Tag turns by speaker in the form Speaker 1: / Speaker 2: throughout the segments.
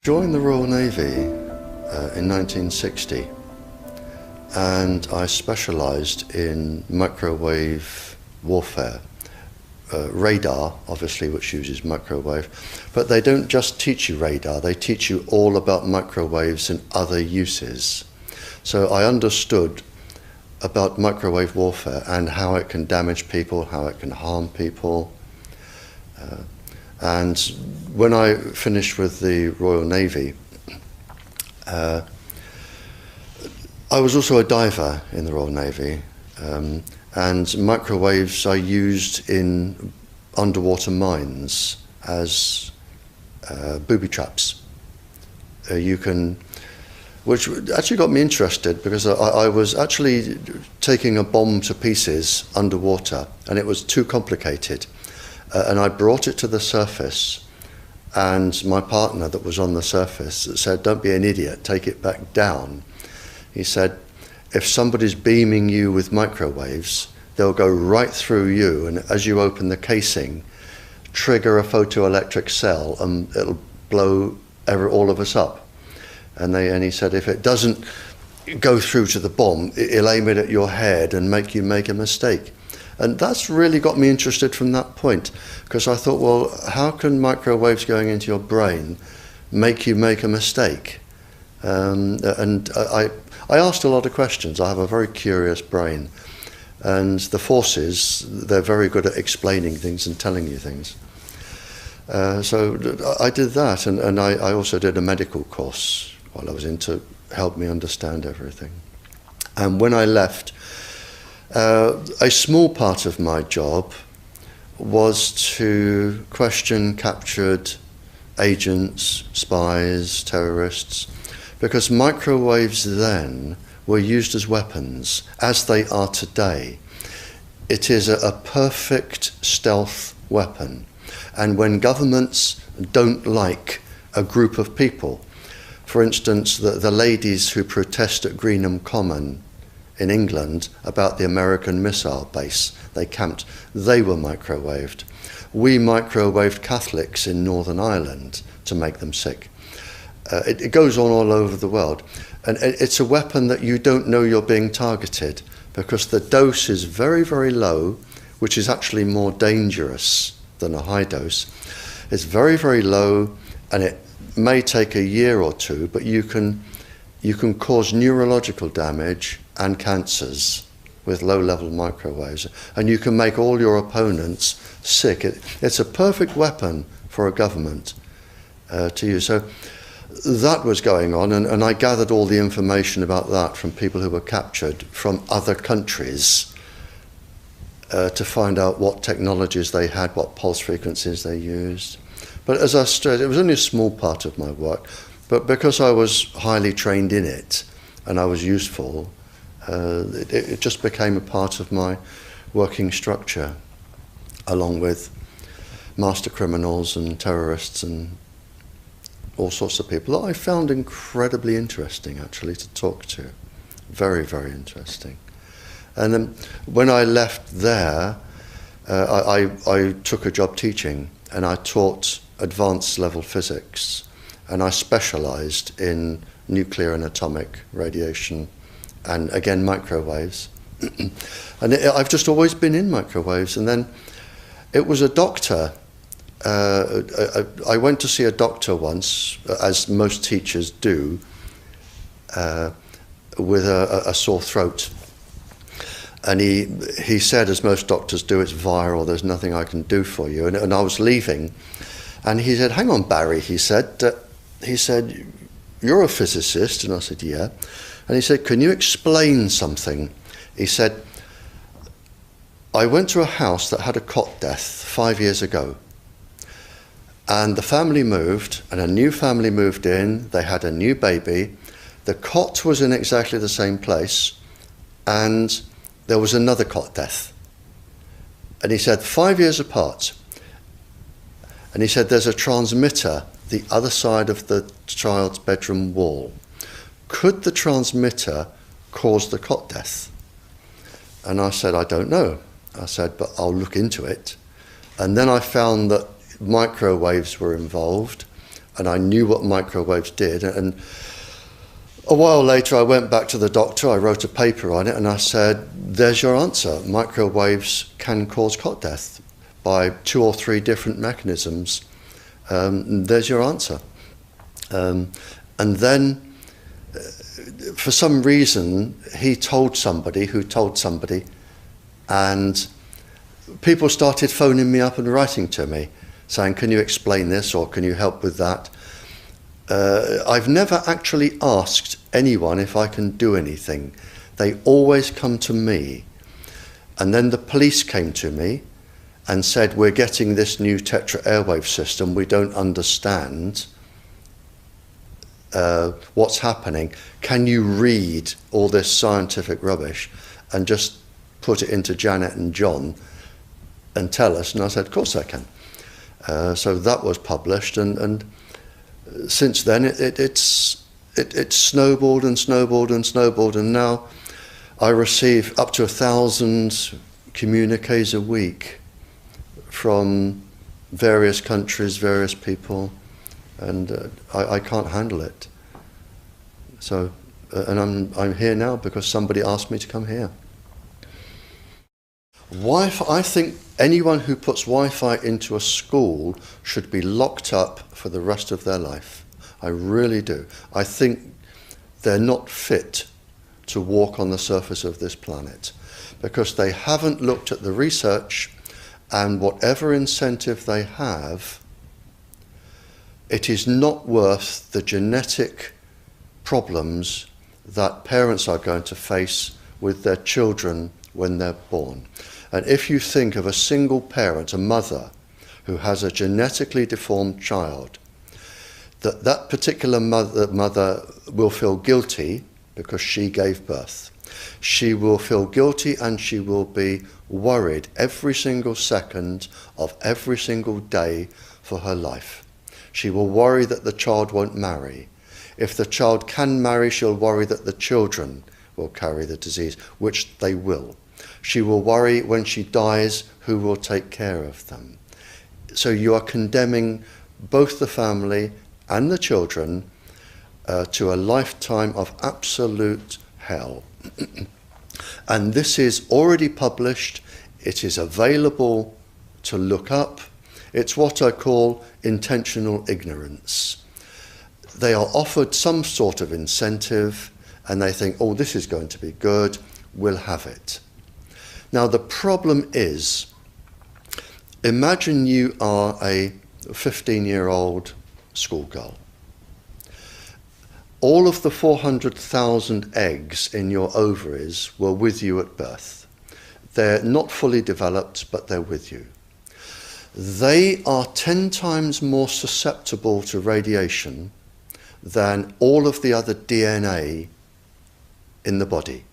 Speaker 1: Joined the Royal Navy in 1960, and I specialised in microwave warfare. Radar, obviously, which uses microwave, but they don't just teach you radar, they teach you all about microwaves and other uses. So I understood about microwave warfare and how it can damage people, how it can harm people. And when I finished with the Royal Navy, I was also a diver in the Royal Navy, and microwaves I used in underwater mines as booby traps. Which actually got me interested, because I was actually taking a bomb to pieces underwater, and it was too complicated. And I brought it to the surface, and my partner that was on the surface said, "Don't be an idiot, take it back down." He said, "If somebody's beaming you with microwaves, they'll go right through you, and as you open the casing, trigger a photoelectric cell, and it'll blow all of us up." And he said, "If it doesn't go through to the bomb, it'll aim it at your head and make you make a mistake." And that's really got me interested from that point, because I thought, well, how can microwaves going into your brain make you make a mistake? And I asked a lot of questions. I have a very curious brain. And the forces, they're very good at explaining things and telling you things. So I did that, and I also did a medical course while I was in to help me understand everything. And when I left, a small part of my job was to question captured agents, spies, terrorists, because microwaves then were used as weapons, as they are today. It is a perfect stealth weapon, and when governments don't like a group of people, for instance, the ladies who protest at Greenham Common in England about the American missile base they camped, they were microwaved. We microwaved Catholics in Northern Ireland to make them sick. It goes on all over the world, and it's a weapon that you don't know you're being targeted, because the dose is very, very low, which is actually more dangerous than a high dose. It's very, very low, and it may take a year or two, but you can cause neurological damage and cancers with low-level microwaves, and you can make all your opponents sick. It's a perfect weapon for a government to use. So that was going on, and I gathered all the information about that from people who were captured from other countries to find out what technologies they had, what pulse frequencies they used. But as I said, it was only a small part of my work, but because I was highly trained in it and I was useful, it just became a part of my working structure, along with master criminals and terrorists and all sorts of people that I found incredibly interesting, actually, to talk to. Very, very interesting. And then when I left there, I took a job teaching, and I taught advanced level physics, and I specialised in nuclear and atomic radiation, and again microwaves. And I've just always been in microwaves. And then it was a doctor. I went to see a doctor once, as most teachers do, with a sore throat. And he said, as most doctors do, "It's viral, there's nothing I can do for you." And I was leaving, and he said, "Hang on, Barry," he said, "you're a physicist?" And I said, "Yeah." And he said, "Can you explain something?" He said, "I went to a house that had a cot death 5 years ago. And the family moved, and a new family moved in. They had a new baby. The cot was in exactly the same place, and there was another cot death." And he said, 5 years apart. And he said, "There's a transmitter the other side of the child's bedroom wall. Could the transmitter cause the cot death?" And I said, "I don't know." I said, "But I'll look into it." And then I found that microwaves were involved, and I knew what microwaves did. And a while later, I went back to the doctor, I wrote a paper on it, and I said, there's your answer. Microwaves can cause cot death by 2 or 3 different mechanisms. There's your answer. And then, for some reason, he told somebody who told somebody, and people started phoning me up and writing to me, saying, can you explain this, or can you help with that? I've never actually asked anyone if I can do anything. They always come to me. And then the police came to me and said, we're getting this new Tetra airwave system, we don't understand what's happening. Can you read all this scientific rubbish and just put it into Janet and John and tell us? And I said, of course I can. So that was published, and since then it's snowballed and snowballed and snowballed, and now I receive up to 1,000 communiques a week from various countries, various people, and I can't handle it. So, and I'm here now because somebody asked me to come here. Wi-Fi, I think anyone who puts Wi-Fi into a school should be locked up for the rest of their life. I really do. I think they're not fit to walk on the surface of this planet because they haven't looked at the research, and whatever incentive they have, it is not worth the genetic problems that parents are going to face with their children when they're born. And if you think of a single parent, a mother, who has a genetically deformed child, that particular mother will feel guilty because she gave birth. She will feel guilty, and she will be worried every single second of every single day for her life. She will worry that the child won't marry. If the child can marry, she'll worry that the children will carry the disease, which they will. She will worry when she dies who will take care of them. So you are condemning both the family and the children to a lifetime of absolute hell. And this is already published. It is available to look up. It's what I call intentional ignorance. They are offered some sort of incentive, and they think, oh, this is going to be good, we'll have it. Now, the problem is, imagine you are a 15-year-old schoolgirl. All of the 400,000 eggs in your ovaries were with you at birth. They're not fully developed, but they're with you. They are 10 times more susceptible to radiation than all of the other DNA in the body.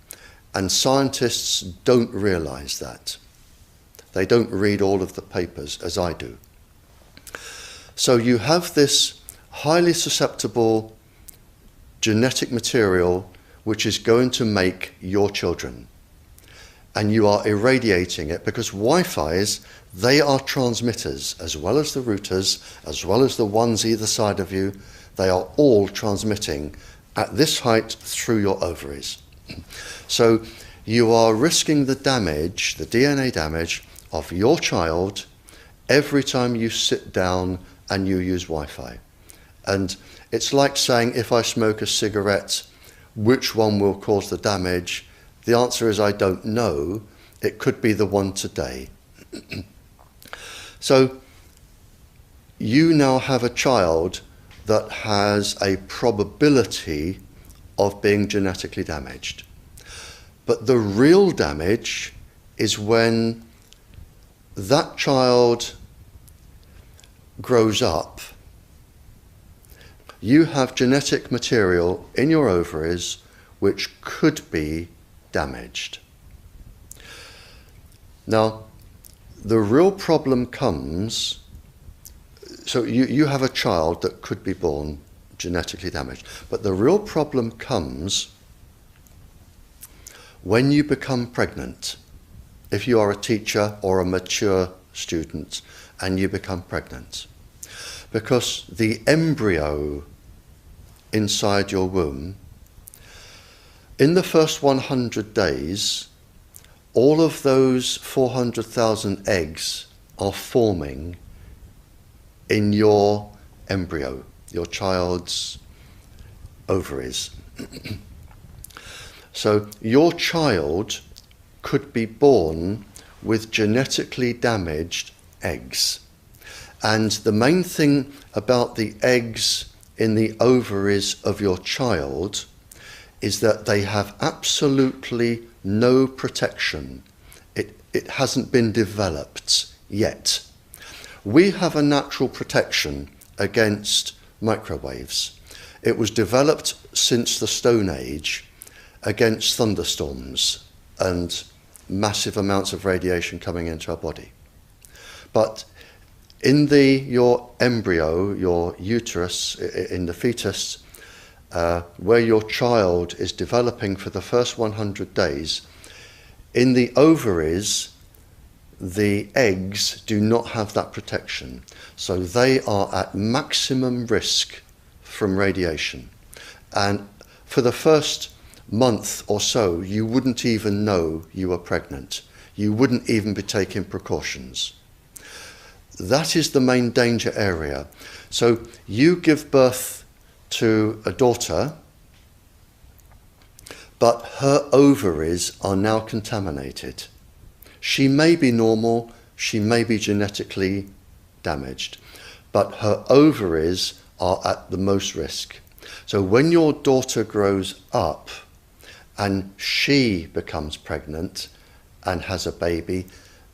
Speaker 1: And scientists don't realize that. They don't read all of the papers as I do. So you have this highly susceptible genetic material which is going to make your children. And you are irradiating it because Wi-Fi's, they are transmitters as well as the routers, as well as the ones either side of you. They are all transmitting at this height through your ovaries. So you are risking the damage, the DNA damage of your child every time you sit down and you use Wi-Fi. And it's like saying, if I smoke a cigarette, which one will cause the damage? The answer is I don't know. It could be the one today. So you now have a child that has a probability of being genetically damaged. But the real damage is when that child grows up. You have genetic material in your ovaries which could be damaged. Now, the real problem comes, so you have a child that could be born genetically damaged, but the real problem comes when you become pregnant. If you are a teacher or a mature student and you become pregnant. because the embryo inside your womb, in the first 100 days, all of those 400,000 eggs are forming in your embryo, your child's ovaries. So your child could be born with genetically damaged eggs. And the main thing about the eggs in the ovaries of your child is that they have absolutely no protection. It hasn't been developed yet. We have a natural protection against microwaves. It was developed since the Stone Age against thunderstorms and massive amounts of radiation coming into our body. But in your embryo, your uterus, in the fetus, where your child is developing for the first 100 days, in the ovaries, the eggs do not have that protection. So they are at maximum risk from radiation. And for the first month or so, you wouldn't even know you were pregnant. You wouldn't even be taking precautions. That is the main danger area. So you give birth to a daughter, but her ovaries are now contaminated. She may be normal, she may be genetically damaged, but her ovaries are at the most risk. So when your daughter grows up and she becomes pregnant and has a baby,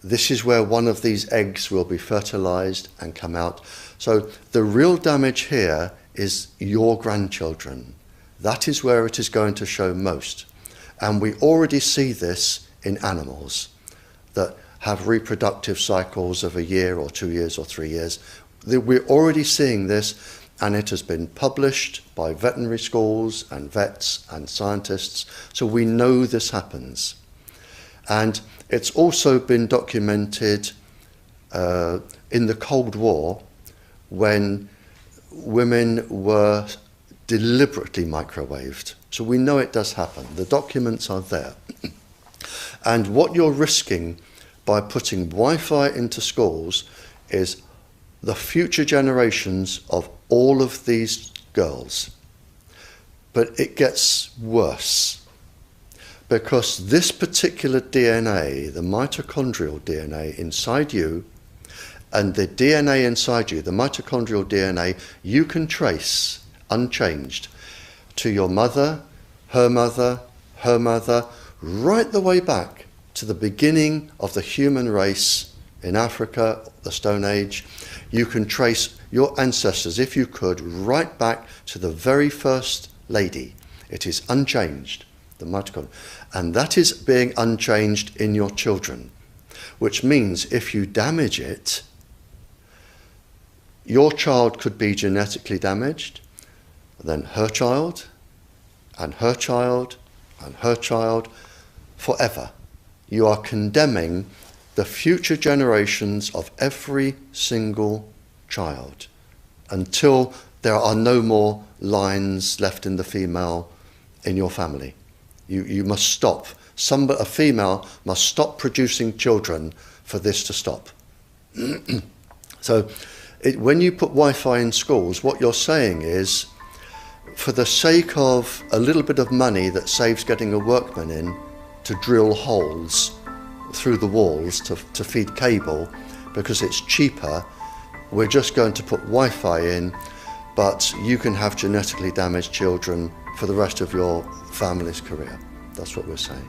Speaker 1: this is where one of these eggs will be fertilized and come out. So the real damage here is your grandchildren. That is where it is going to show most. And we already see this in animals that have reproductive cycles of a year or 2 years or 3 years. We're already seeing this, and it has been published by veterinary schools and vets and scientists. So we know this happens. And it's also been documented in the Cold War when women were deliberately microwaved. So we know it does happen. The documents are there. And what you're risking by putting Wi-Fi into schools is the future generations of all of these girls. But it gets worse, because this particular DNA, the mitochondrial DNA inside you, and the DNA inside you, the mitochondrial DNA, you can trace unchanged to your mother, her mother, her mother, right the way back to the beginning of the human race in Africa, the Stone Age. You can trace your ancestors, if you could, right back to the very first lady. It is unchanged, the mitochondria. And that is being unchanged in your children, which means if you damage it, your child could be genetically damaged, then her child, and her child, and her child, forever. You are condemning the future generations of every single child until there are no more lines left in the female in your family. You must stop. A female must stop producing children for this to stop. So when you put Wi-Fi in schools, what you're saying is, for the sake of a little bit of money that saves getting a workman in to drill holes through the walls to feed cable, because it's cheaper, we're just going to put Wi-Fi in, but you can have genetically damaged children for the rest of your family's career. That's what we're saying.